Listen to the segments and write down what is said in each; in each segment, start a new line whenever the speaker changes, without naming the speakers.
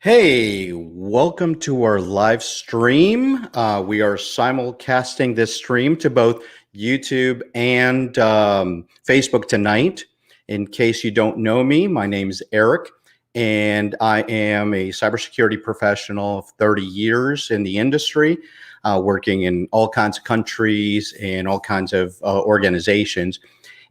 Hey, welcome to our live stream. We are simulcasting this stream to both YouTube and Facebook tonight. In case you don't know me, my name is Eric, and I am a cybersecurity professional of 30 years in the industry, working in all kinds of countries and all kinds of organizations.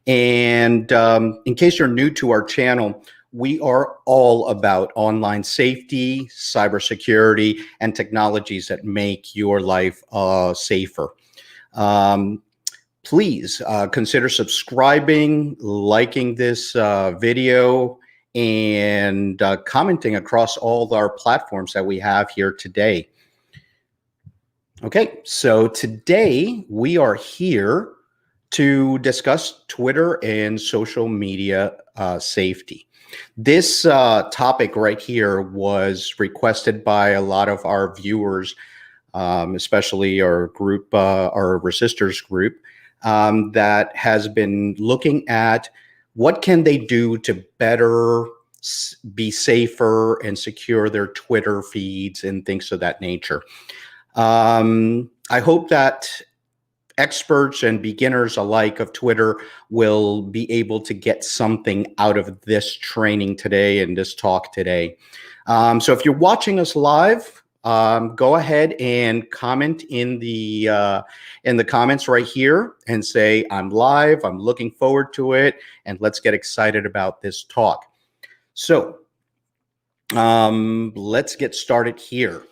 And in case you're new to our channel, we are all about online safety, cybersecurity, and technologies that make your life safer. Um, Please consider subscribing, liking this video, and commenting across all of our platforms that we have here today. Okay, so today we are here to discuss Twitter and social media safety. This topic right here was requested by a lot of our viewers, especially our group, our resistors group, that has been looking at what can they do to better be safer and secure their Twitter feeds and things of that nature. I hope that experts and beginners alike of Twitter will be able to get something out of this training today and this talk today. So if you're watching us live, go ahead and comment in the comments right here and say, I'm live, I'm looking forward to it, and let's get excited about this talk. So let's get started here,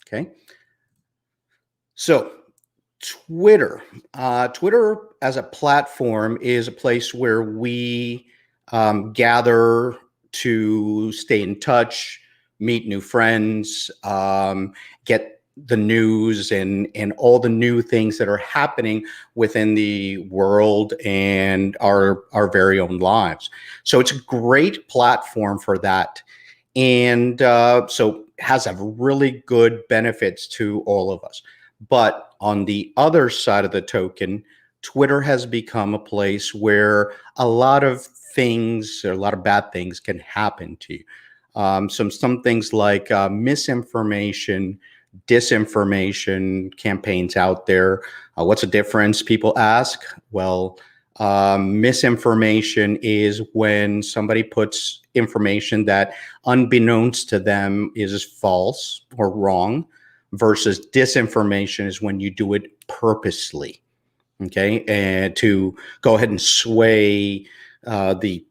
okay? So Twitter. Twitter as a platform is a place where we gather to stay in touch, meet new friends, get the news and all the new things that are happening within the world and our very own lives. So it's a great platform for that. And so has a really good benefits to all of us. But on the other side of the token, Twitter has become a place where a lot of things, or a lot of bad things can happen to you. Some things like misinformation, disinformation campaigns out there. What's the difference? People ask. Well, misinformation is when somebody puts information that unbeknownst to them is false or wrong, versus disinformation is when you do it purposely, okay, and to go ahead and sway the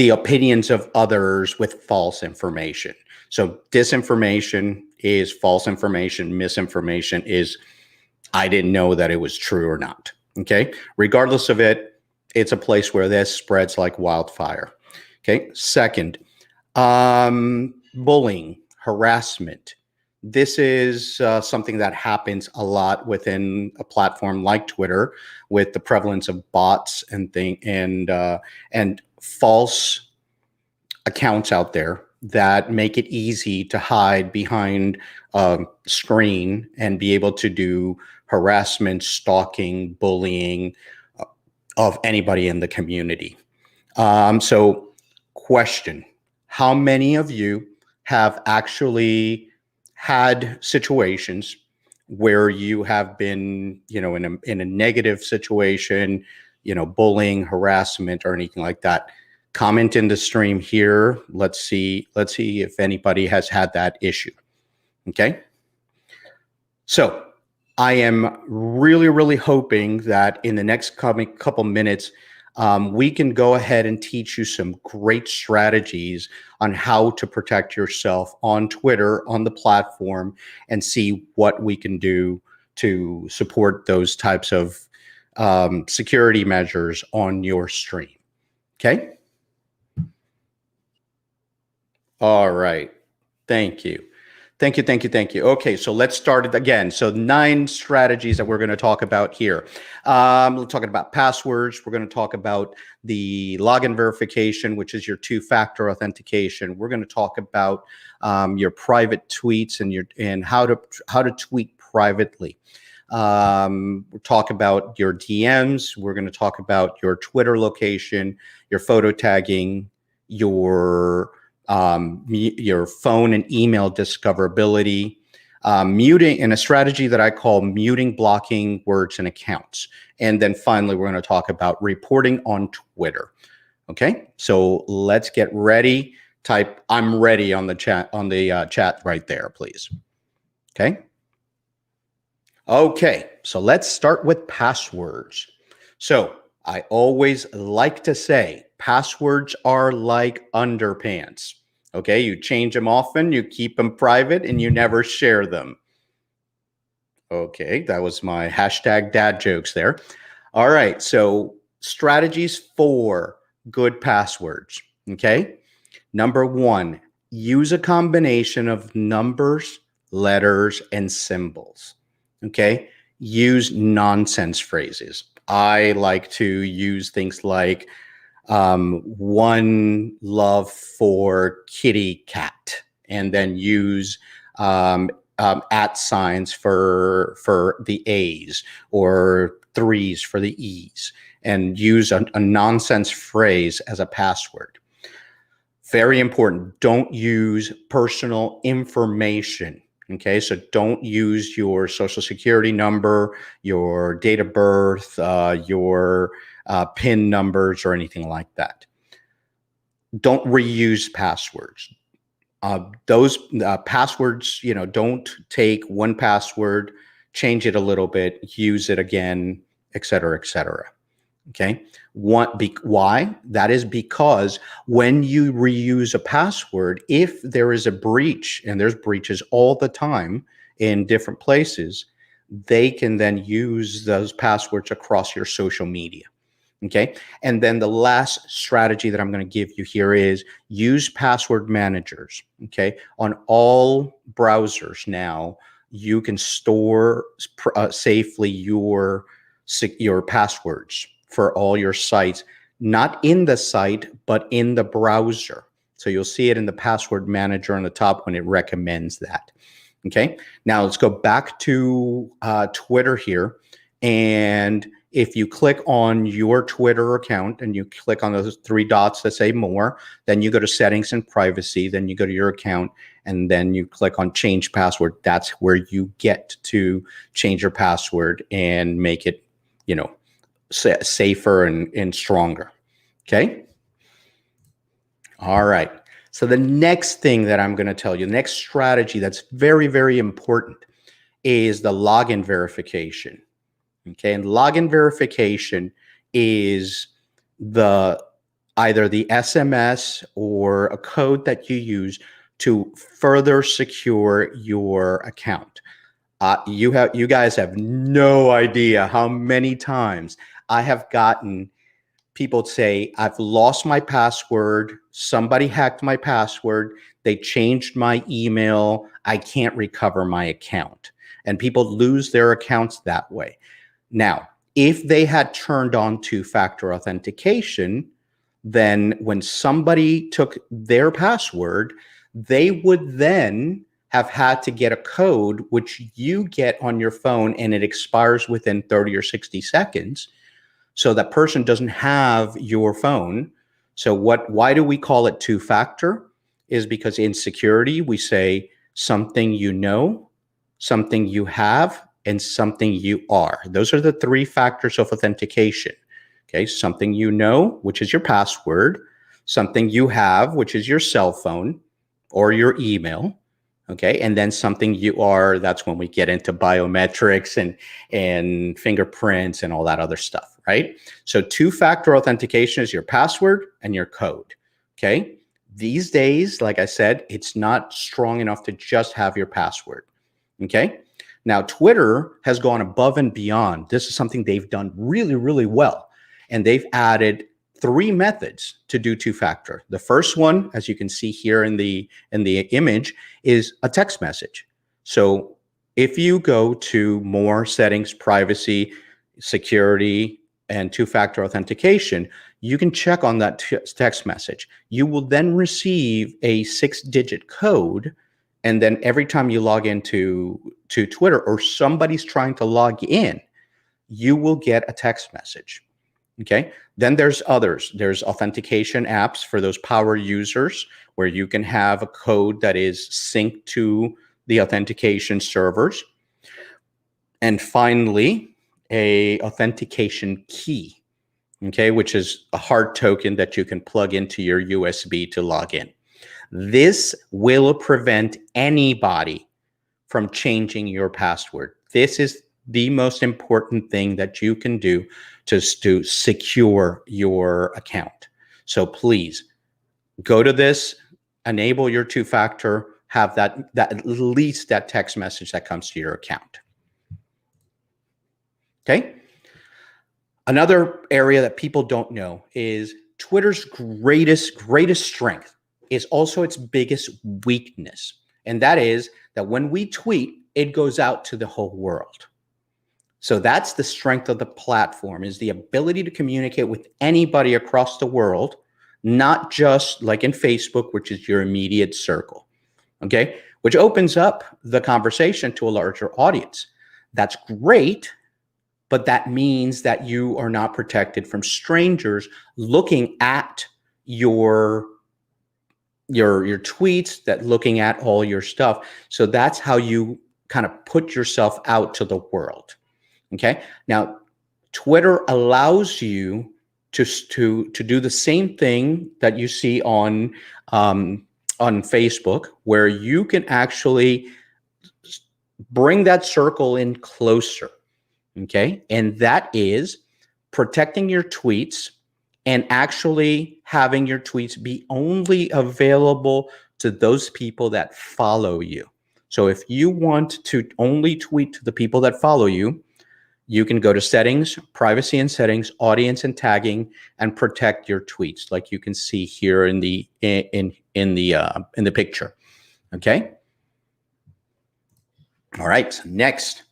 opinions of others with false information. So disinformation is false information. Misinformation is I didn't know that it was true or not. Okay, regardless of it, it's a place where this spreads like wildfire. Okay, second, bullying, harassment. This is something that happens a lot within a platform like Twitter, with the prevalence of bots and false accounts out there that make it easy to hide behind a screen and be able to do harassment, stalking, bullying of anybody in the community. So question, how many of you have actually had situations where you have been, in a negative situation, bullying, harassment, or anything like that? Comment in the stream here. Let's see if anybody has had that issue. Okay. So I am really hoping that in the next coming couple minutes, we can go ahead and teach you some great strategies on how to protect yourself on Twitter, on the platform, and see what we can do to support those types of security measures on your stream. Okay. All right. Thank you. Thank you, thank you, thank you. Okay, so let's start it again. So 9 strategies that we're going to talk about here. We're talking about passwords. We're going to talk about the login verification, which is your 2-factor authentication. We're going to talk about your private tweets and how to tweet privately. We'll talk about your DMs. We're going to talk about your Twitter location, your photo tagging, your your phone and email discoverability, muting, and a strategy that I call muting, blocking words and accounts. And then finally, we're going to talk about reporting on Twitter. Okay, so let's get ready. Type "I'm ready" on the chat right there, please. Okay. Okay, so let's start with passwords. So I always like to say passwords are like underpants. Okay, you change them often, you keep them private, and you never share them. Okay, that was my hashtag dad jokes there. All right, so strategies for good passwords. Okay, number one, use a combination of numbers, letters, and symbols. Okay, use nonsense phrases. I like to use things like one love for kitty cat, and then use at signs for the A's or threes for the E's, and use a nonsense phrase as a password. Very important. Don't use personal information. Okay, so don't use your social security number, your date of birth, your PIN numbers, or anything like that. Don't reuse passwords. Those passwords, don't take one password, change it a little bit, use it again, et cetera, et cetera. Okay. Why? That is because when you reuse a password, if there is a breach, and there's breaches all the time in different places, they can then use those passwords across your social media. Okay. And then the last strategy that I'm going to give you here is use password managers. Okay. On all browsers now, you can store safely your passwords for all your sites, not in the site, but in the browser. So you'll see it in the password manager on the top when it recommends that. Okay. Now let's go back to Twitter here. And if you click on your Twitter account and you click on those three dots that say more, then you go to settings and privacy, then you go to your account, and then you click on change password. That's where you get to change your password and make it, safer and stronger. Okay. All right. So the next thing that I'm going to tell you, the next strategy that's very, very important is the login verification. Okay, and login verification is either the SMS or a code that you use to further secure your account. You guys have no idea how many times I have gotten people say, I've lost my password, somebody hacked my password, they changed my email, I can't recover my account. And people lose their accounts that way. Now, if they had turned on two-factor authentication, then when somebody took their password, they would then have had to get a code, which you get on your phone, and it expires within 30 or 60 seconds. So that person doesn't have your phone. So why do we call it two-factor? Is because in security, we say something you know, something you have, and something you are. Those are the three factors of authentication. Okay, something you know, which is your password, something you have, which is your cell phone or your email. Okay, and then something you are, that's when we get into biometrics and fingerprints and all that other stuff, right? So two-factor authentication is your password and your code. Okay, these days, like I said, it's not strong enough to just have your password. Okay. Now, Twitter has gone above and beyond. This is something they've done really, really well. And they've added three methods to do two-factor. The first one, as you can see here in the image, is a text message. So if you go to more settings, privacy, security, and two-factor authentication, you can check on that text message. You will then receive a 6-digit code. And then every time you log into Twitter or somebody's trying to log in, you will get a text message. Okay. Then there's others. There's authentication apps for those power users where you can have a code that is synced to the authentication servers. And finally, a authentication key, okay, which is a hard token that you can plug into your USB to log in. This will prevent anybody from changing your password. This is the most important thing that you can do to secure your account. So please go to this, enable your two-factor, have that at least that text message that comes to your account. Okay. Another area that people don't know is Twitter's greatest strength is also its biggest weakness. And that is that when we tweet, it goes out to the whole world. So that's the strength of the platform, is the ability to communicate with anybody across the world, not just like in Facebook, which is your immediate circle, okay? Which opens up the conversation to a larger audience. That's great, but that means that you are not protected from strangers looking at your tweets, that looking at all your stuff. So that's how you kind of put yourself out to the world. Okay. Now, Twitter allows you to do the same thing that you see on Facebook, where you can actually bring that circle in closer. Okay. And that is protecting your tweets and actually having your tweets be only available to those people that follow you. So if you want to only tweet to the people that follow you, you can go to settings, privacy and settings, audience and tagging, and protect your tweets, like you can see here in the picture. Okay. All right. So next,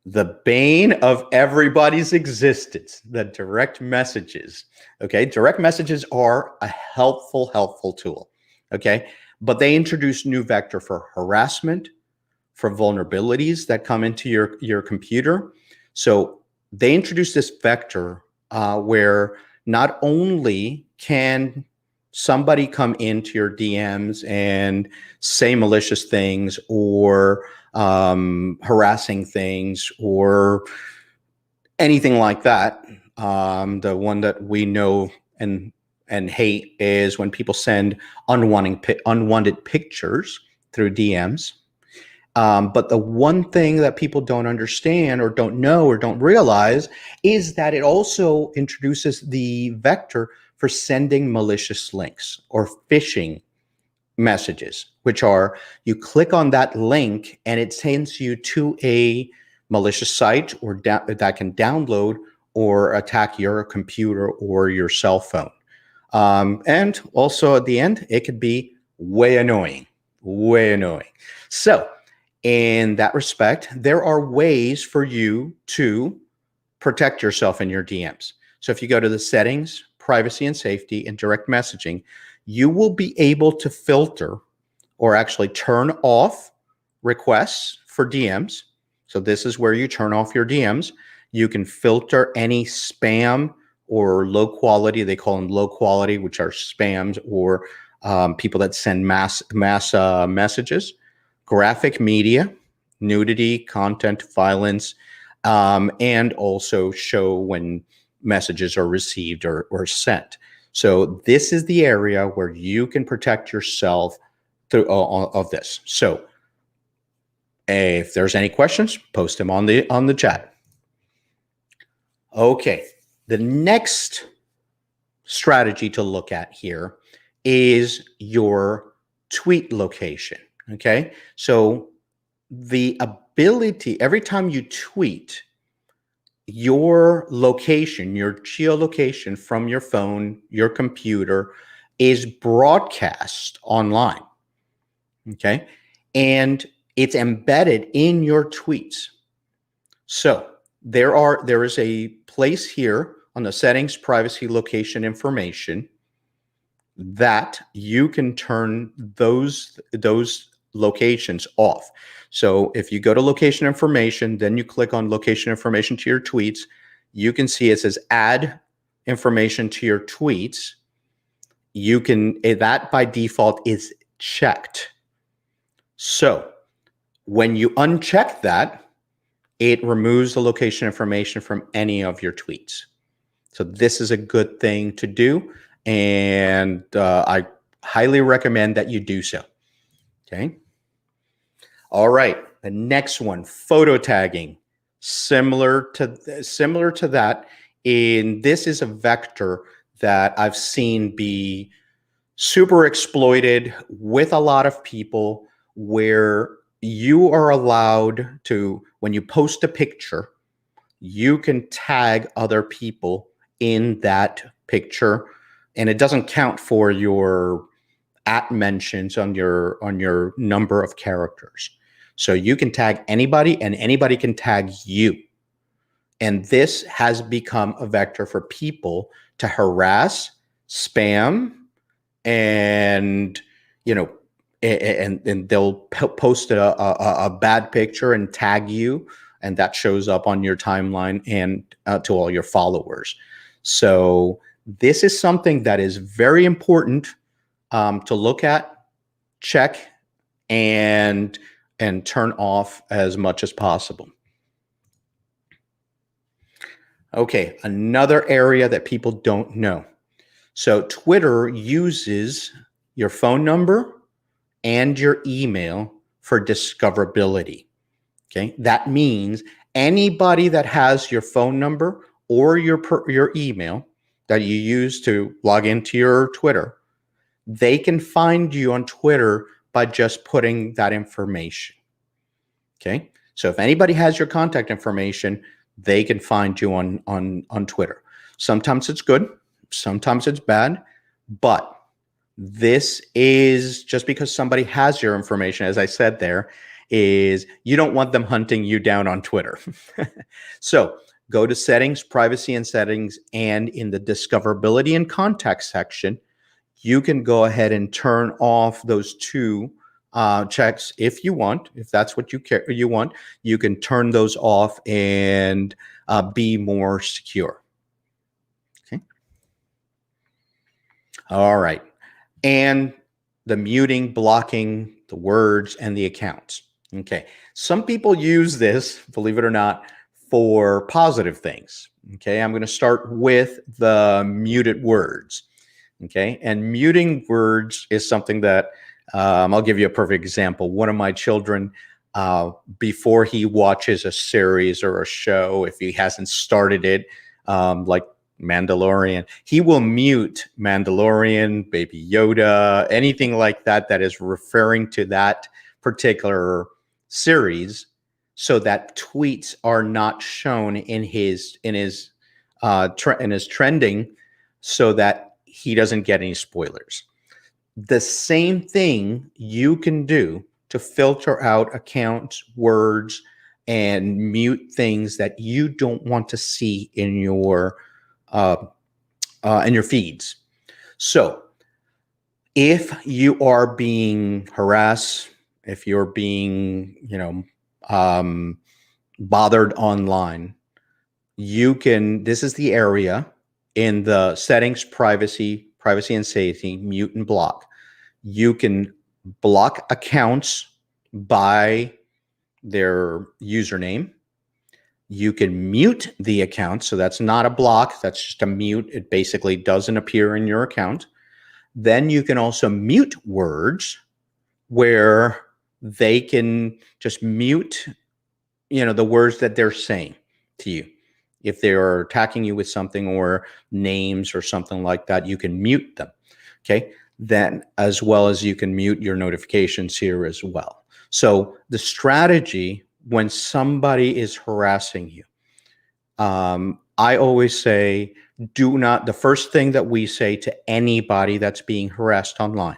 the bane of everybody's existence, the direct messages. Okay. Direct messages are a helpful tool. Okay. But they introduce new vector for harassment, for vulnerabilities that come into your computer. So they introduced this vector where not only can somebody come into your DMs and say malicious things or harassing things or anything like that. The one that we know and hate is when people send unwanted pictures through DMs. But the one thing that people don't understand or don't know or don't realize is that it also introduces the vector for sending malicious links or phishing messages, which are you click on that link and it sends you to a malicious site or that can download or attack your computer or your cell phone. And also at the end, it could be way annoying. So in that respect, there are ways for you to protect yourself in your DMs. So if you go to the settings, privacy and safety, and direct messaging, you will be able to filter or actually turn off requests for DMs. So this is where you turn off your DMs. You can filter any spam or low quality, they call them low quality, which are spams or people that send mass messages, graphic media, nudity, content, violence, and also show when messages are received or sent. So this is the area where you can protect yourself through of this. So if there's any questions, post them on the chat. Okay, the next strategy to look at here is your tweet location. Okay, so the ability, every time you tweet, your location, your geolocation from your phone, your computer is broadcast online. Okay. And it's embedded in your tweets. So there is a place here on the settings, privacy, location, information that you can turn those locations off. So if you go to location information, then you click on location information to your tweets, you can see it says add information to your tweets, you can, that by default is checked. So when you uncheck that, it removes the location information from any of your tweets. So this is a good thing to do, and I highly recommend that you do so. Okay. All right. The next one, photo tagging. Similar to that. This is a vector that I've seen be super exploited with a lot of people, where you are allowed to, when you post a picture, you can tag other people in that picture, and it doesn't count for your at mentions on your number of characters. So you can tag anybody, and anybody can tag you. And this has become a vector for people to harass, spam, and and they'll post a bad picture and tag you, and that shows up on your timeline and to all your followers. So this is something that is very important to look at, check, and turn off as much as possible. Okay, another area that people don't know. So Twitter uses your phone number and your email for discoverability. Okay, that means anybody that has your phone number or your email that you use to log into your Twitter, they can find you on Twitter by just putting that information. Okay, so if anybody has your contact information, they can find you on Twitter. Sometimes it's good, sometimes it's bad, but this is, just because somebody has your information, as I said there, is you don't want them hunting you down on Twitter. So go to settings, privacy and settings, and in the discoverability and context section, you can go ahead and turn off those two checks if you want. If that's what you want, you can turn those off and be more secure. Okay. All right. And the muting, blocking the words and the accounts. Okay. Some people use this, believe it or not, for positive things. Okay. I'm going to start with the muted words. Okay. And muting words is something that I'll give you a perfect example. One of my children, before he watches a series or a show, if he hasn't started it, like Mandalorian, he will mute Mandalorian, Baby Yoda, anything like that that is referring to that particular series, so that tweets are not shown in his trending, so that he doesn't get any spoilers. The same thing you can do to filter out accounts, words, and mute things that you don't want to see in your feeds. So if you are being harassed, if you're being, bothered online, this is the area in the settings, privacy and safety, mute and block. You can block accounts by their username. You can mute the account. So that's not a block. That's just a mute. It basically doesn't appear in your account. Then you can also mute words, where they can just mute, the words that they're saying to you. If they are attacking you with something, or names or something like that, you can mute them. Okay. Then, as well as you can mute your notifications here as well. So the strategy when somebody is harassing you, I always say, the first thing that we say to anybody that's being harassed online,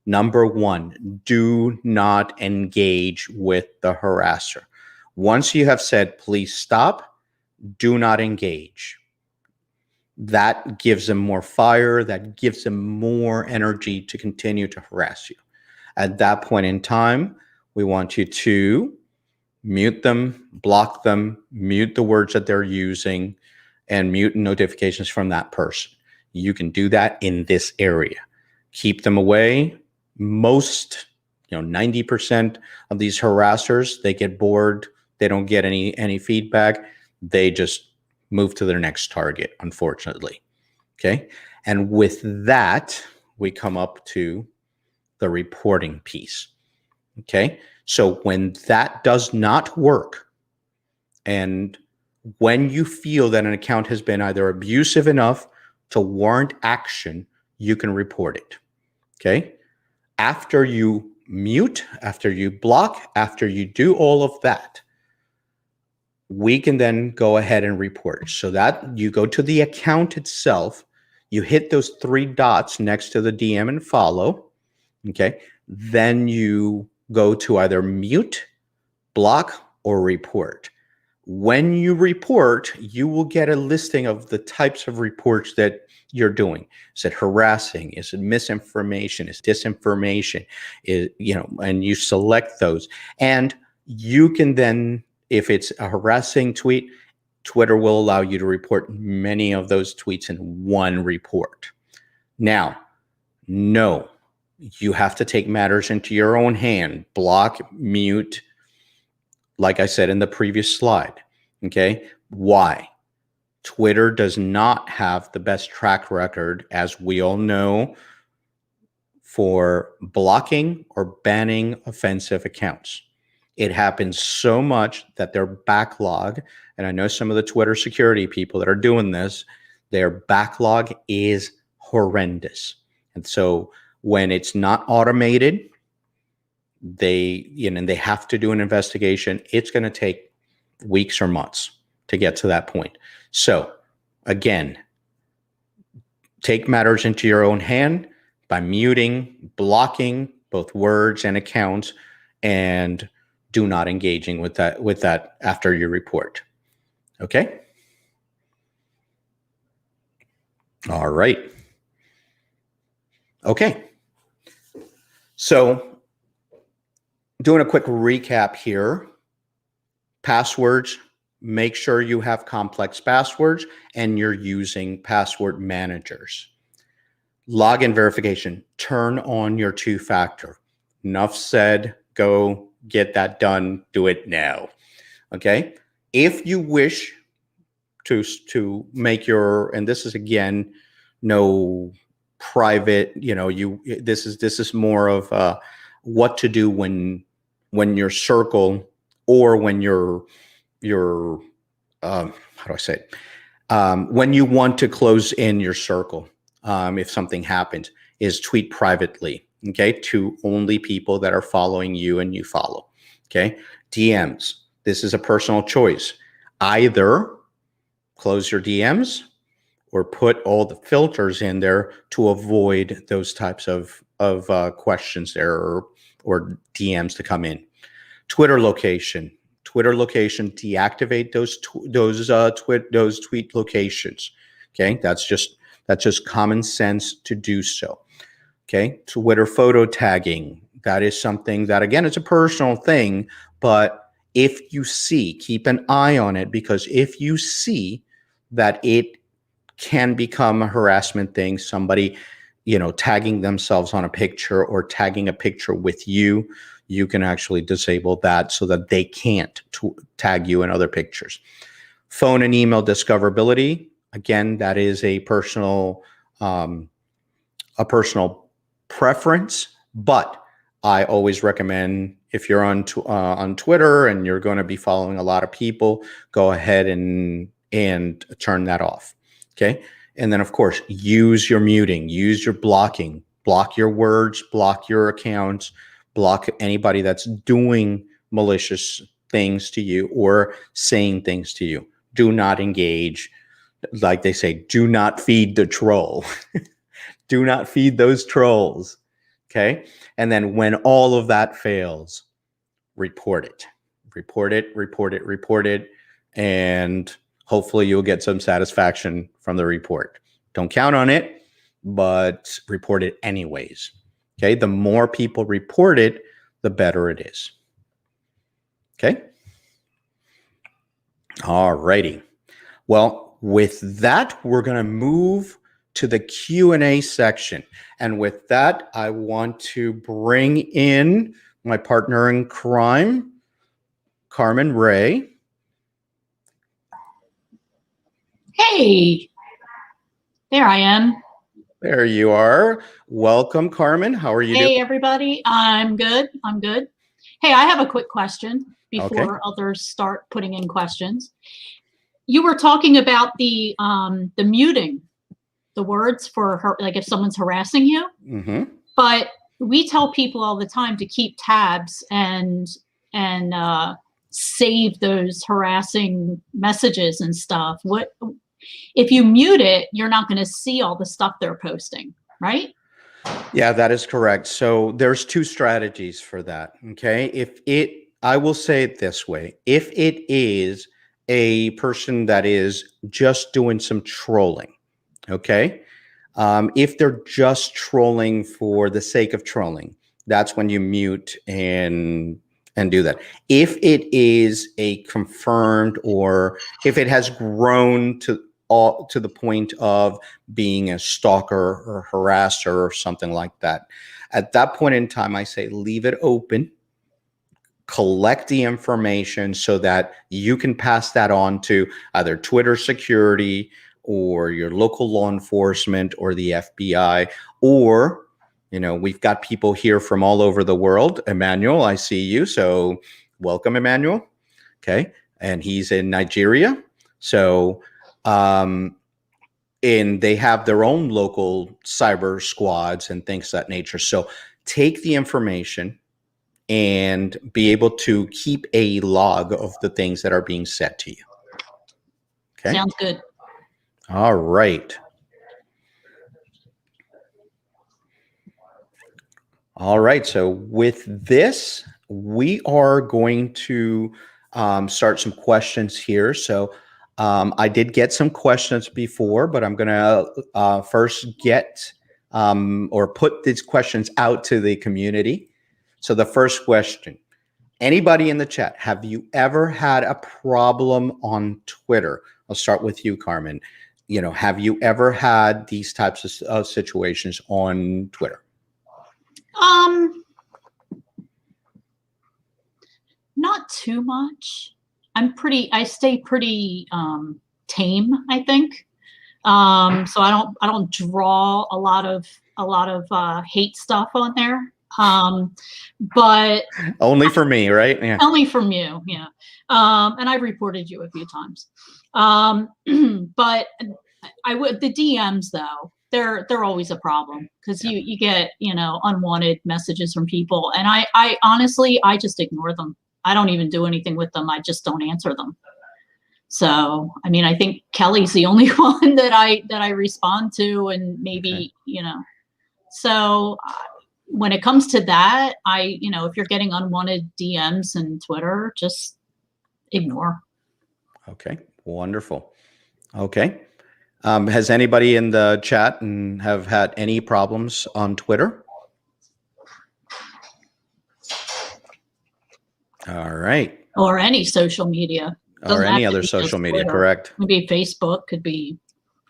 number one, do not engage with the harasser. Once you have said, please stop, do not engage. That gives them more fire, that gives them more energy to continue to harass you. At that point in time, we want you to mute them, block them, mute the words that they're using, and mute notifications from that person. You can do that in this area. Keep them away. Most, 90% of these harassers, they get bored. They don't get any feedback. They just move to their next target, unfortunately. Okay. And with that, we come up to the reporting piece. Okay. So when that does not work, and when you feel that an account has been either abusive enough to warrant action, you can report it. Okay. After you mute, after you block, after you do all of that, we can then go ahead and report. So that you go to the account itself, you hit those 3 dots next to the DM and follow. Okay. Then you go to either mute, block, or report. When you report, you will get a listing of the types of reports that you're doing. Is it harassing? Is it misinformation? Is it disinformation? And you select those. And you can then, if it's a harassing tweet, Twitter will allow you to report many of those tweets in one report. Now, no, you have to take matters into your own hand. Block, mute, like I said in the previous slide. Okay. Why? Twitter does not have the best track record, as we all know, for blocking or banning offensive accounts. It happens so much that their backlog, and I know some of the Twitter security people that are doing this, their backlog is horrendous. And so when it's not automated, they have to do an investigation. It's going to take weeks or months to get to that point. So again, take matters into your own hand by muting, blocking both words and accounts, and do not engaging with that after you report. Okay? All right. Okay. So doing a quick recap here. Passwords, make sure you have complex passwords and you're using password managers. Login verification, turn on your 2-factor. Enough said, go get that done, do it now. Okay? If you wish to make your, and this is again, no private, this is more of what to do when your circle, or when you're how do I say it? When you want to close in your circle, if something happens, is tweet privately, okay, to only people that are following you and you follow. Okay. DMs. This is a personal choice. Either close your DMs or put all the filters in there to avoid those types of questions there, or DMs to come in. Twitter location, deactivate those tweet locations. Okay, that's just common sense to do so. Okay, Twitter photo tagging, that is something that, again, it's a personal thing, but if you see, keep an eye on it, because if you see that it can become a harassment thing, somebody, tagging themselves on a picture or tagging a picture with you, you can actually disable that so that they can't tag you in other pictures. Phone and email discoverability. Again, that is a personal preference, but I always recommend, if you're on Twitter and you're going to be following a lot of people, go ahead and turn that off. Okay. And then, of course, use your muting, use your blocking, block your words, block your accounts, block anybody that's doing malicious things to you or saying things to you. Do not engage. Like they say, do not feed the troll. Do not feed those trolls. Okay. And then when all of that fails, report it. Report it. And hopefully you'll get some satisfaction from the report. Don't count on it, but report it anyways. Okay. The more people report it, the better it is. Okay. All righty. Well, with that, we're going to move to the Q&A section. And with that, I want to bring in my partner in crime, Carmen Ray.
Hey, there I am.
There you are. Welcome, Carmen. How are you doing?
Hey, everybody. I'm good. I'm good. Hey, I have a quick question before others start putting in questions. You were talking about the muting the words for her, like if someone's harassing you.
Mm-hmm.
But we tell people all the time to keep tabs and save those harassing messages and stuff. What if you mute it? You're not going to see all the stuff they're posting, right?
Yeah, that is correct. So there's two strategies for that. Okay. I will say it this way. If it is a person that is just doing some trolling, okay. If they're just trolling for the sake of trolling, that's when you mute and do that. If it is a confirmed, or if it has grown to the point of being a stalker or harasser or something like that, at that point in time, I say leave it open, collect the information so that you can pass that on to either Twitter security or your local law enforcement or the FBI, or, we've got people here from all over the world. Emmanuel, I see you. So welcome, Emmanuel. Okay. And he's in Nigeria. So, and they have their own local cyber squads and things of that nature. So take the information and be able to keep a log of the things that are being said to you. Okay.
Sounds good.
All right. All right. So with this, we are going to start some questions here. So I did get some questions before, but I'm going to first get or put these questions out to the community. So the first question, anybody in the chat, have you ever had a problem on Twitter? I'll start with you, Carmen. Have you ever had these types of situations on Twitter?
Not too much. I stay pretty tame, I think. So I don't draw a lot of hate stuff on there. But
only for me, right?
Yeah. Only from you, yeah. And I've reported you a few times. But the DMs though, they're always a problem because you get unwanted messages from people, and I honestly I just ignore them. I don't even do anything with them. I just don't answer them. So I mean, I think Kelly's the only one that I respond to, and maybe So when it comes to that, if you're getting unwanted DMs and Twitter, just ignore.
Okay, wonderful. Okay. Has anybody in the chat and have had any problems on Twitter? All right.
Or any social media.
Or any other social media, correct.
Could be Facebook, could be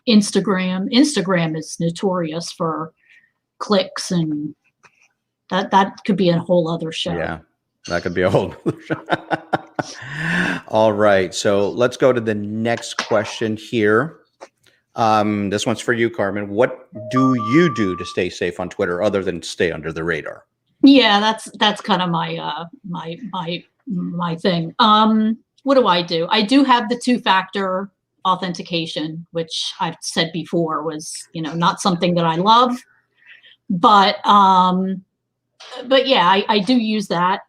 Instagram. Instagram is notorious for clicks, and that could be a whole other show.
Yeah, that could be a whole other show. All right, so let's go to the next question here. This one's for you, Carmen. What do you do to stay safe on Twitter other than stay under the radar?
Yeah, that's kind of my my thing. What do? I do have the 2-factor authentication, which I've said before was not something that I love, but yeah, I do use that.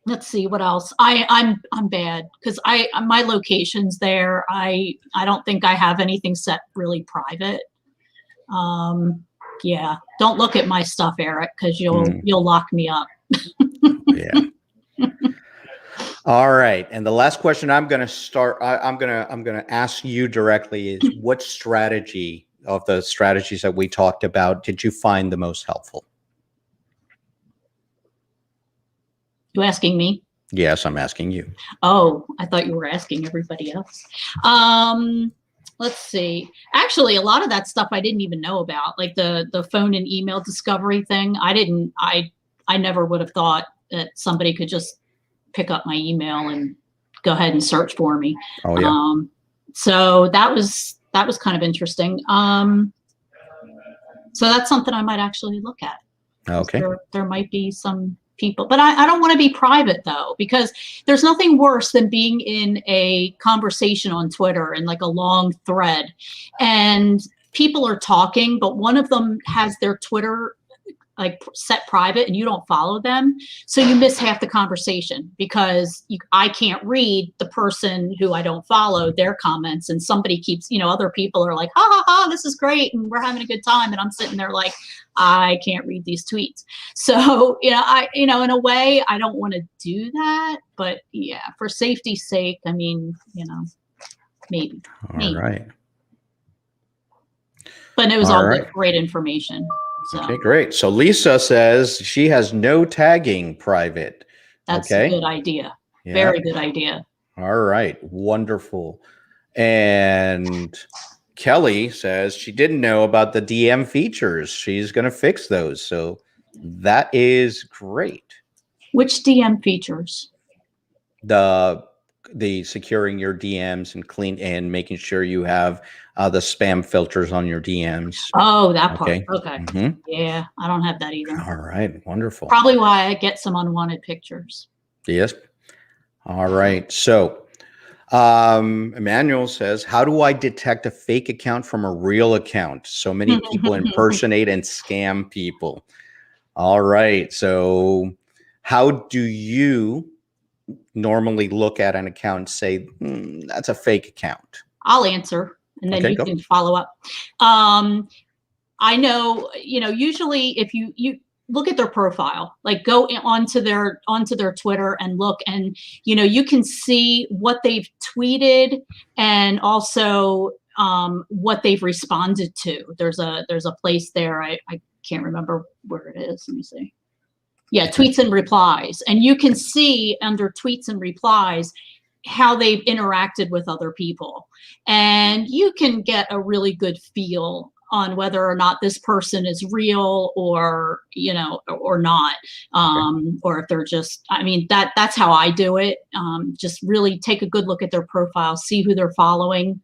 Let's see what else. I'm bad because my location's there. I don't think I have anything set really private. Yeah, don't look at my stuff, Eric, because you'll lock me up.
Yeah. All right, and the last question I'm going to start. I'm going to ask you directly is, what strategy of the strategies that we talked about did you find the most helpful?
You asking me?
Yes, I'm asking you.
Oh, I thought you were asking everybody else. Let's see. Actually, a lot of that stuff I didn't even know about, like the phone and email discovery thing. I never would have thought that somebody could just pick up my email and go ahead and search for me.
Oh, yeah.
So that was kind of interesting. So that's something I might actually look at.
Okay.
There might be some people, but I don't want to be private though, because there's nothing worse than being in a conversation on Twitter and like a long thread and people are talking, but one of them has their Twitter like set private and you don't follow them. So you miss half the conversation because I can't read the person who I don't follow their comments, and somebody keeps, other people are like, ha ha ha, this is great. And we're having a good time. And I'm sitting there like, I can't read these tweets. So, in a way I don't want to do that, but yeah, for safety's sake, I mean, maybe.
All right.
But it was all great information. So.
Okay, great. So Lisa says she has no tagging private.
That's a good idea. Yeah. Very good idea.
All right. Wonderful. And Kelly says she didn't know about the DM features. She's going to fix those. So that is great.
Which DM features?
The securing your DMs and making sure you have the spam filters on your DMs.
Oh, that part. Okay. Mm-hmm. Yeah, I don't have that either.
All right. Wonderful.
Probably why I get some unwanted pictures.
Yes. All right. So Emmanuel says, how do I detect a fake account from a real account? So many people impersonate and scam people. All right. So how do you normally look at an account and say, that's a fake account?
I'll answer, and then you can follow up. I know, usually if you look at their profile, like go onto their Twitter and look, and you can see what they've tweeted and also what they've responded to. There's a place there. I can't remember where it is. Let me see. Yeah, tweets and replies. And you can see under tweets and replies how they've interacted with other people. And you can get a really good feel on whether or not this person is real or, or not. Or if they're just, that's how I do it. Just really take a good look at their profile, see who they're following.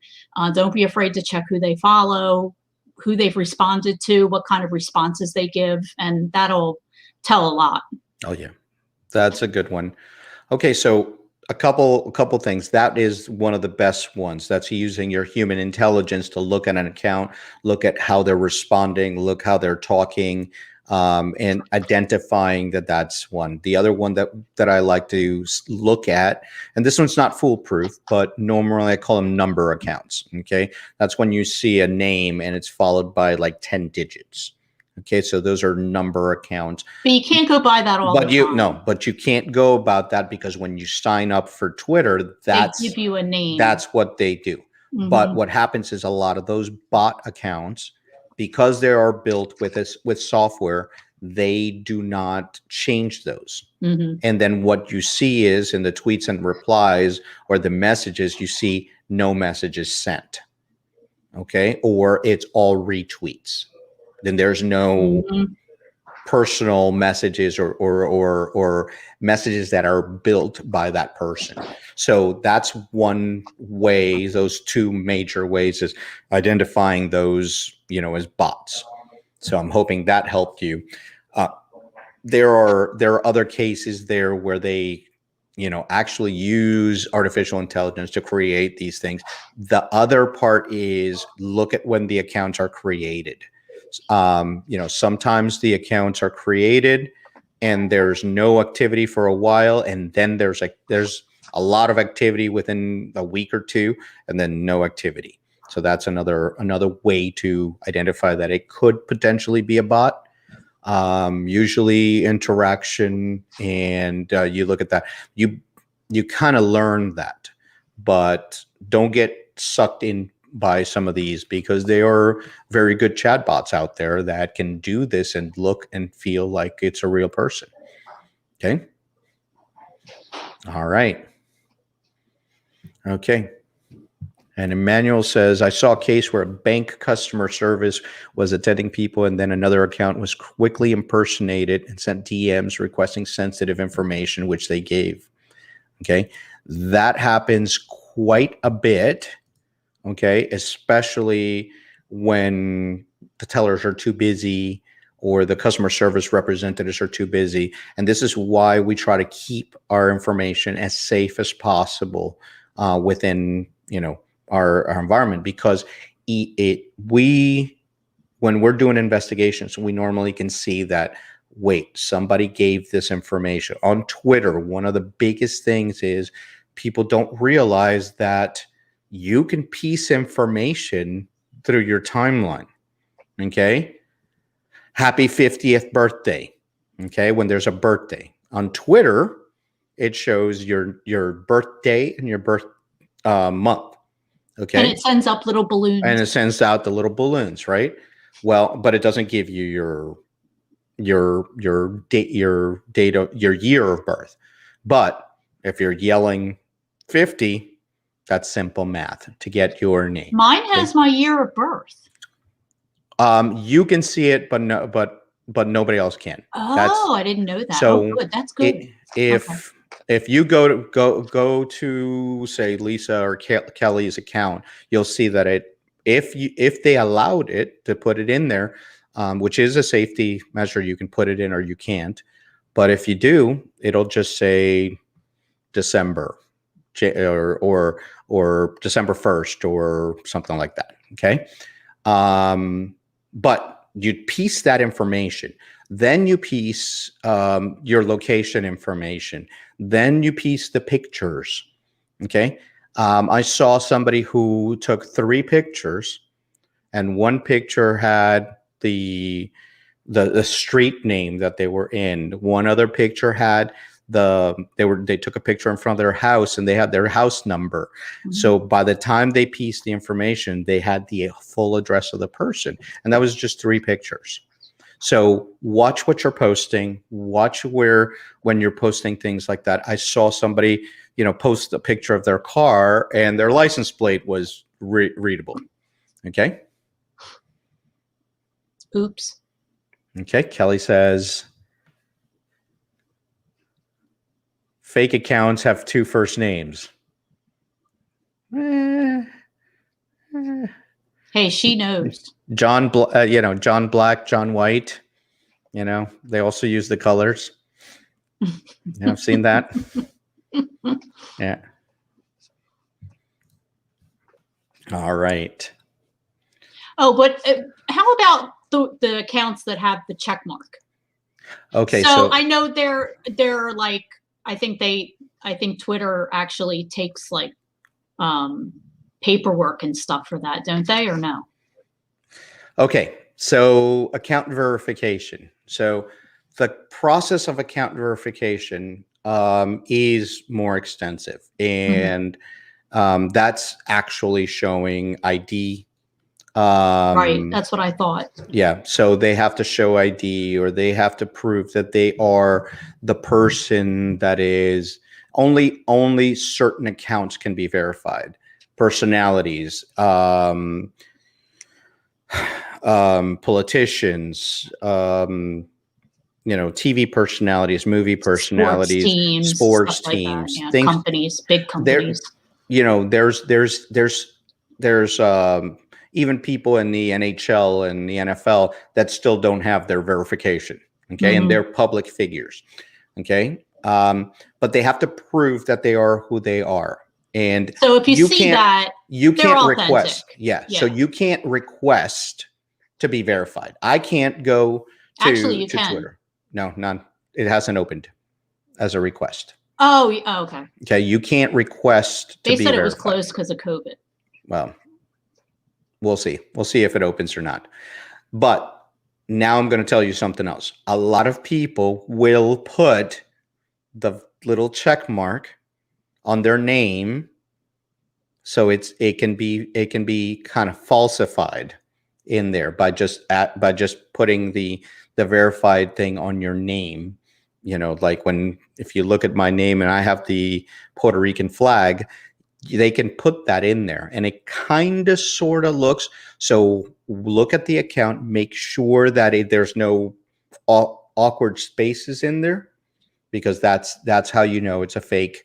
Don't be afraid to check who they follow, who they've responded to, what kind of responses they give. And that'll tell a lot.
Oh yeah, that's a good one. Okay, so a couple things. That is one of the best ones. That's using your human intelligence to look at an account, look at how they're responding, look how they're talking, and identifying that's one. The other one that I like to look at, and this one's not foolproof, but normally I call them number accounts. Okay, that's when you see a name and it's followed by like 10 digits. Okay, so those are number accounts.
But you can't go by that all the time.
But you can't go about that, because when you sign up for Twitter, they
give you a name.
That's what they do. Mm-hmm. But what happens is a lot of those bot accounts, because they are built with software, they do not change those. Mm-hmm. And then what you see is in the tweets and replies or the messages, you see no messages sent. Okay, or it's all retweets. Then there's no personal messages or messages that are built by that person. So that's one way. Those two major ways is identifying those, as bots. So I'm hoping that helped you. There are other cases there where they, actually use artificial intelligence to create these things. The other part is look at when the accounts are created. Sometimes the accounts are created and there's no activity for a while, and then there's a lot of activity within a week or two, and then no activity. So that's another way to identify that it could potentially be a bot. Usually interaction, and you look at that, you kind of learn that, but don't get sucked in by some of these, because there are very good chatbots out there that can do this and look and feel like it's a real person. Okay. All right. Okay. And Emmanuel says, I saw a case where a bank customer service was attending people and then another account was quickly impersonated and sent DMs requesting sensitive information, which they gave. Okay. That happens quite a bit. Okay. Especially when the tellers are too busy or the customer service representatives are too busy. And this is why we try to keep our information as safe as possible within, our environment, because when we're doing investigations, we normally can see that, wait, somebody gave this information on Twitter. One of the biggest things is people don't realize that you can piece information through your timeline. Okay. Happy 50th birthday. Okay. When there's a birthday on Twitter, it shows your birthday and your birth month. Okay.
And it sends up little balloons.
And it sends out the little balloons, right? Well, but it doesn't give you your date, your year of birth. But if you're yelling 50, that's simple math to get your name.
Mine has my year of birth.
You can see it, but nobody else can.
Oh, I didn't know that.
So
good. That's good.
If you go to say Lisa or Kelly's account, you'll see that if they allowed it to put it in there, which is a safety measure, you can put it in or you can't. But if you do, it'll just say December or December 1st or something like that. Okay. But you piece that information. Then you piece your location information. Then you piece the pictures. Okay. I saw somebody who took 3 pictures, and one picture had the street name that they were in. One other picture had they took a picture in front of their house and they had their house number. Mm-hmm. So by the time they pieced the information, they had the full address of the person, and that was just 3 pictures. So watch what you're posting. Watch when you're posting things like that. I saw somebody, post a picture of their car and their license plate was readable. Okay.
Oops.
Okay. Kelly says, fake accounts have 2 first names.
Hey, she knows.
John Black, John White. They also use the colors. I've seen that. Yeah. All right.
Oh, but how about the accounts that have the check mark?
Okay.
So I know they're like, I think Twitter actually takes like paperwork and stuff for that, don't they, or no?
Okay. So account verification. So the process of account verification is more extensive, and that's actually showing ID.
Right. That's what I thought.
Yeah. So they have to show ID, or they have to prove that they are the person that is. Only certain accounts can be verified. Personalities, politicians, TV personalities, movie personalities, sports teams,
like things, companies, big companies.
There's even people in the NHL and the NFL that still don't have their verification. Okay. And they're public figures. Okay. But they have to prove that they are who they are. And
so if you see that,
you can't request. Yeah. So you can't request to be verified. I can't go to Twitter. No, none. It hasn't opened as a request.
Oh, okay.
Okay. You can't request to be verified. They said it was
closed because of COVID.
Well, we'll see. We'll see if it opens or not. But now I'm going to tell you something else. A lot of people will put the little check mark on their name, so it can be kind of falsified in there by just putting the verified thing on your name, like if you look at my name and I have the Puerto Rican flag, they can put that in there and it kind of sort of looks. So look at the account, make sure that there's no awkward spaces in there, because that's how you know it's a fake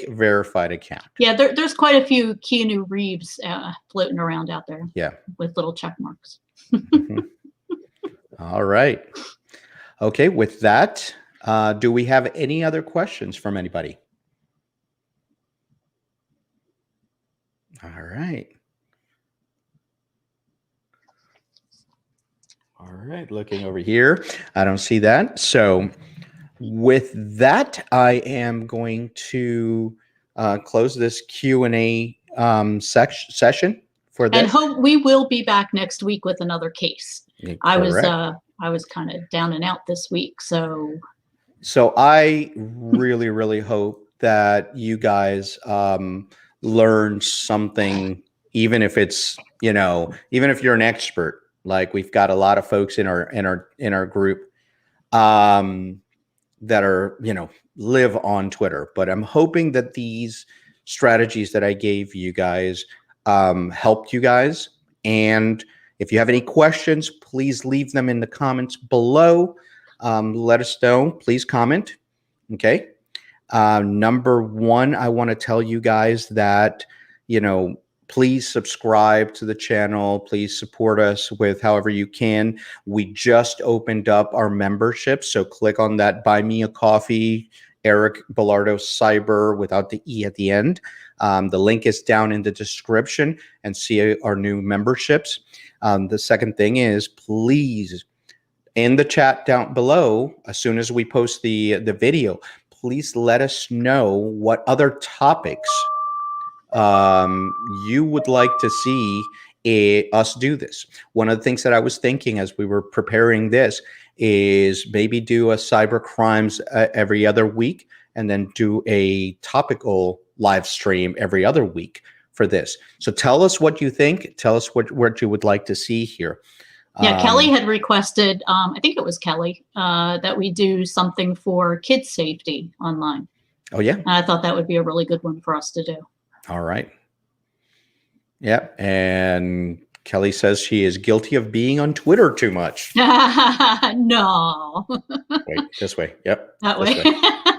verified account.
Yeah, there's quite a few Keanu Reeves floating around out there.
Yeah,
with little check marks.
Mm-hmm. All right. Okay, with that, do we have any other questions from anybody? All right. All right, looking over here, I don't see that. So with that, I am going to close this Q&A session for this.
And hope we will be back next week with another case.
Yeah,
I was kind of down and out this week, so
I really, really hope that you guys learn something, even if it's, even if you're an expert. Like, we've got a lot of folks in our group that are, live on Twitter, but I'm hoping that these strategies that I gave you guys helped you guys. And if you have any questions, please leave them in the comments below. Let us know. Please comment. Okay. Number one, I want to tell you guys that, please subscribe to the channel. Please support us with however you can. We just opened up our membership. So click on that Buy Me a Coffee, Eric Belardo Cyber, without the E at the end. The link is down in the description, and see our new memberships. The second thing is, please, in the chat down below, as soon as we post the video, please let us know what other topics you would like to see us do this. One of the things that I was thinking as we were preparing this is maybe do a cyber crimes every other week, and then do a topical live stream every other week for this. So tell us what you think. Tell us what you would like to see here.
Yeah, Kelly had requested, I think it was Kelly, that we do something for kids safety online.
Oh, yeah.
And I thought that would be a really good one for us to do.
All right. Yep. And Kelly says she is guilty of being on Twitter too much.
No.
Wait, this way. Yep.
That way.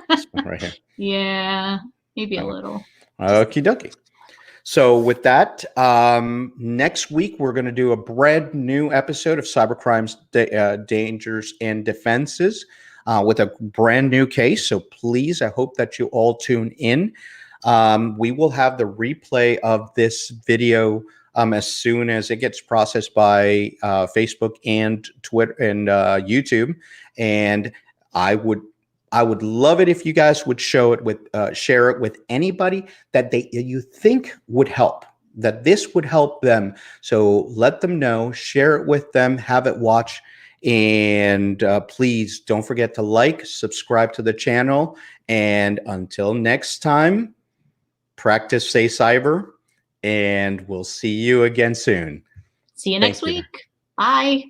This one right here.
Yeah, maybe a little.
Okie dokie. So with that, next week, we're going to do a brand new episode of Cybercrimes, Dangers, and Defenses with a brand new case. So please, I hope that you all tune in. We will have the replay of this video as soon as it gets processed by Facebook and Twitter and YouTube. And I would love it if you guys would share it with anybody that you think would help, that this would help them. So let them know, share it with them, have it watch. And please don't forget to like, subscribe to the channel. And until next time, practice Say Cyber, and we'll see you again soon.
See you next week. Bye.